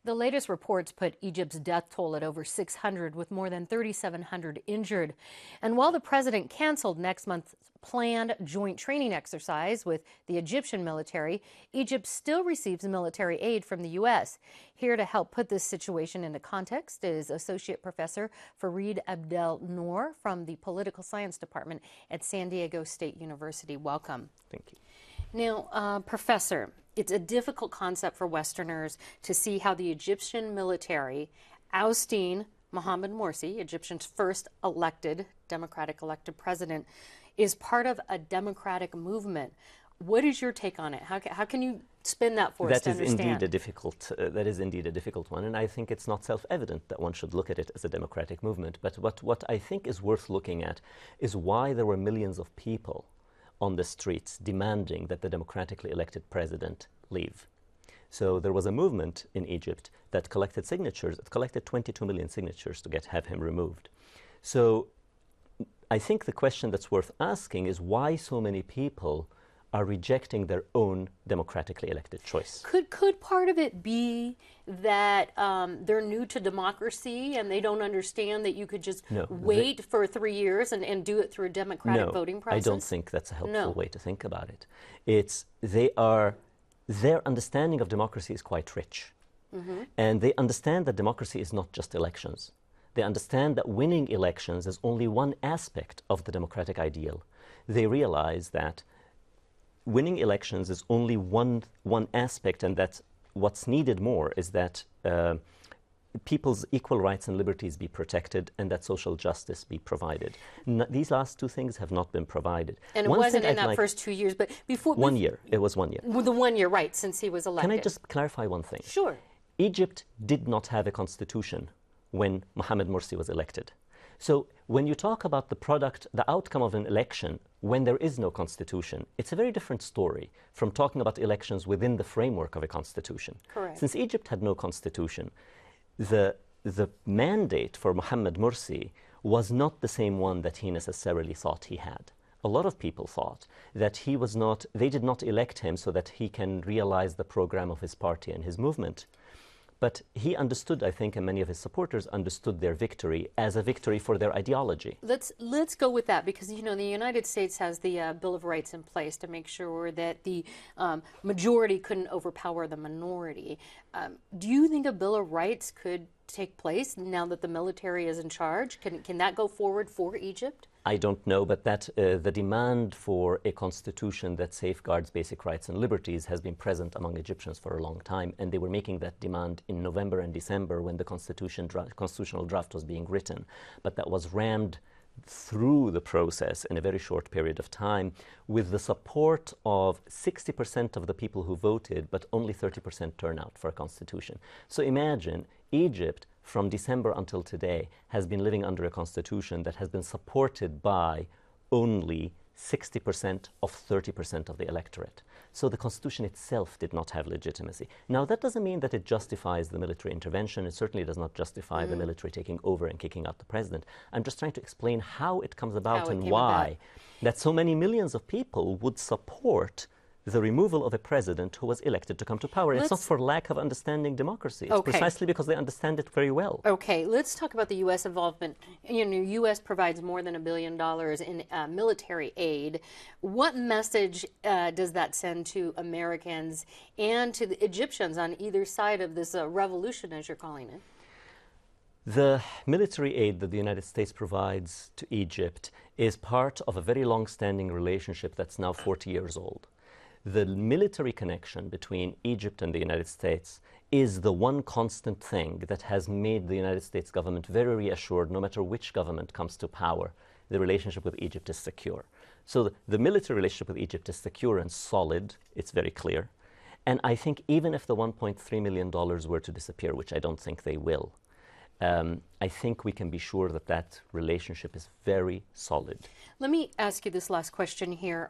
The latest reports put Egypt's death toll at over 600, with more than 3,700 injured. And while the president canceled next month's planned joint training exercise with the Egyptian military, Egypt still receives military aid from the U.S. Here to help put this situation into context is Associate Professor Fareed Abdel Noor from the Political Science Department at San Diego State University. Welcome. Thank you. Now, Professor, it's a difficult concept for Westerners to see how the Egyptian military ousting Mohamed Morsi, Egyptian's first democratic elected president, is part of a democratic movement. What is your take on it? How can you spin that for us to understand? That is indeed a difficult one, and I think it's not self-evident that one should look at it as a democratic movement. But what I think is worth looking at is why there were millions of people on the streets demanding that the democratically elected president leave. So there was a movement in Egypt that collected signatures. It collected 22 million signatures to have him removed. So I think the question that's worth asking is why so many people are rejecting their own democratically elected choice. Could part of it be that they're new to democracy and they don't understand that you could just wait for 3 years and do it through a democratic voting process? I don't think that's a helpful way to think about it. Their understanding of democracy is quite rich. And they understand that democracy is not just elections. They understand that winning elections is only one aspect of the democratic ideal. They realize that winning elections is only one aspect, and that what's needed more is that people's equal rights and liberties be protected and that social justice be provided. These last two things have not been provided. And it wasn't in that first 2 years, but before... 1 year. It was 1 year. The 1 year, right, since he was elected. Can I just clarify one thing? Sure. Egypt did not have a constitution when Mohamed Morsi was elected. So when you talk about the outcome of an election when there is no constitution, it's a very different story from talking about elections within the framework of a constitution. Correct. Since Egypt had no constitution, the mandate for Mohamed Morsi was not the same one that he necessarily thought he had. A lot of people thought that they did not elect him so that he can realize the program of his party and his movement. But he understood, I think, and many of his supporters understood their victory as a victory for their ideology. Let's go with that, because, you know, the United States has the Bill of Rights in place to make sure that the majority couldn't overpower the minority. Do you think a Bill of Rights could take place now that the military is in charge? Can that go forward for Egypt? I don't know, but the demand for a constitution that safeguards basic rights and liberties has been present among Egyptians for a long time, and they were making that demand in November and December when the constitutional draft was being written. But that was rammed through the process in a very short period of time with the support of 60% of the people who voted, but only 30% turnout for a constitution. So imagine Egypt, from December until today, has been living under a constitution that has been supported by only 60% of 30% of the electorate. So the constitution itself did not have legitimacy. Now, that doesn't mean that it justifies the military intervention. It certainly does not justify the military taking over and kicking out the president. I'm just trying to explain how it comes about and why that so many millions of people would support the removal of a president who was elected to come to power. It's not for lack of understanding democracy. It's precisely because they understand it very well. Okay, let's talk about the U.S. involvement. You know, U.S. provides more than $1 billion in military aid. What message does that send to Americans and to the Egyptians on either side of this revolution, as you're calling it? The military aid that the United States provides to Egypt is part of a very long-standing relationship that's now 40 years old. The military connection between Egypt and the United States is the one constant thing that has made the United States government very reassured, no matter which government comes to power, the relationship with Egypt is secure. So the military relationship with Egypt is secure and solid. It's very clear. And I think even if the $1.3 million were to disappear, which I don't think they will, I think we can be sure that that relationship is very solid. Let me ask you this last question here.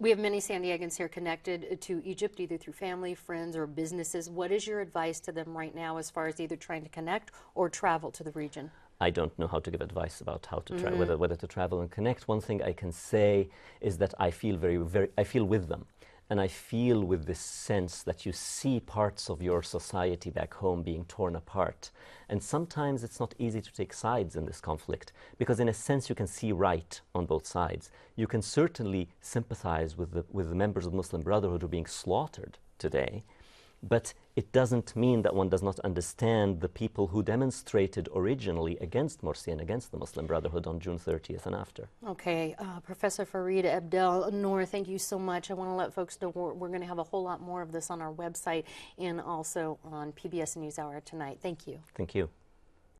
We have many San Diegans here connected to Egypt, either through family, friends, or businesses. What is your advice to them right now as far as either trying to connect or travel to the region? I don't know how to give advice about how to whether to travel and connect. One thing I can say is that I feel I feel with them. and I feel with this sense that you see parts of your society back home being torn apart. And sometimes it's not easy to take sides in this conflict, because in a sense you can see right on both sides. You can certainly sympathize with the members of the Muslim Brotherhood who are being slaughtered today, but it doesn't mean that one does not understand the people who demonstrated originally against Morsi and against the Muslim Brotherhood on June 30th and after. Okay, Professor Fareed Abdel Noor, thank you so much. I want to let folks know we're going to have a whole lot more of this on our website and also on PBS NewsHour tonight. Thank you. Thank you.